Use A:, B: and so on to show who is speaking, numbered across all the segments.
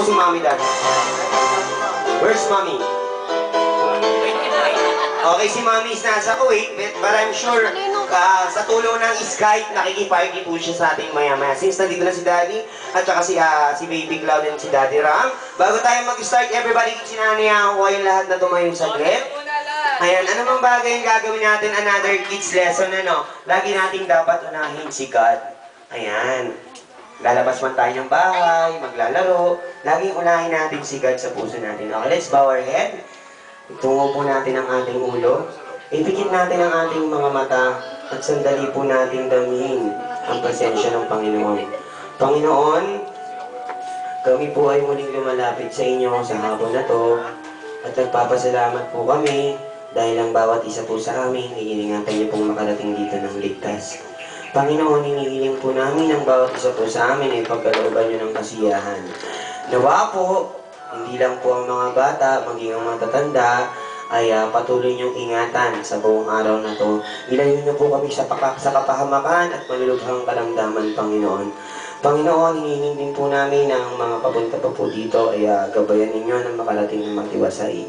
A: si Mommy Dad? Where's Mommy? Okay, si Mommy is nasa Kuwait, but I'm sure sa tulong ng Skype, nakikiparty po siya sa ating maya-maya. Since nandito na si Daddy, at saka si Baby Cloud and si Daddy Ram. Bago tayo mag-start, everybody, sinanayaan ko kayong lahat na tumayo saglit. Ayan, ano mang bagay yung gagawin natin, another kids lesson, ano? Lagi nating dapat unahin si God. Ayan. Lalabas man tayo ng bahay, maglalaro. Laging unahin natin si God sa puso natin. Okay, let's bow our head. Itungo po natin ang ating ulo. Ipikit natin ang ating mga mata at sandali po natin damhin ang presensya ng Panginoon. Panginoon, kami po ay muling lumalapit sa inyo sa hapon na to at nagpapasalamat po kami dahil ang bawat isa po sa amin ay iningatan niyo pong makarating dito ng ligtas. Panginoon, hinihiling po namin ang bawat isa po sa amin ay pagkalooban niyo ng kasiyahan. Nawa po, hindi lang po ang mga bata, maging ang mga tatanda, ay patuloy niyong ingatan sa buong araw na to. Ilayo niyo po kami sa kapahamakan at malulughang kalamdaman, Panginoon. Panginoon, hinihiling din po namin ang mga papunta pa po dito ay gabayan ninyo ng makalating ng magtiwasay.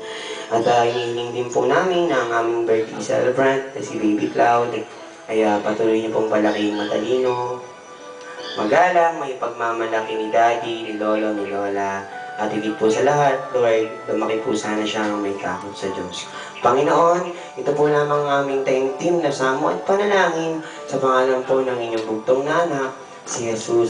A: At hinihiling din po namin ang aming birthday celebrant, si Baby Cloud, ay patuloy niyo pong palaking matalino, magalang, may pagmamalaki ni Daddy, ni Lolo, ni Lola. At higit po sa lahat, Lord, lumaki po sana siyang may takot sa Diyos. Panginoon, ito po lamang aming taimtim na samo at panalangin sa pangalan po ng inyong bugtong na anak, si Jesus.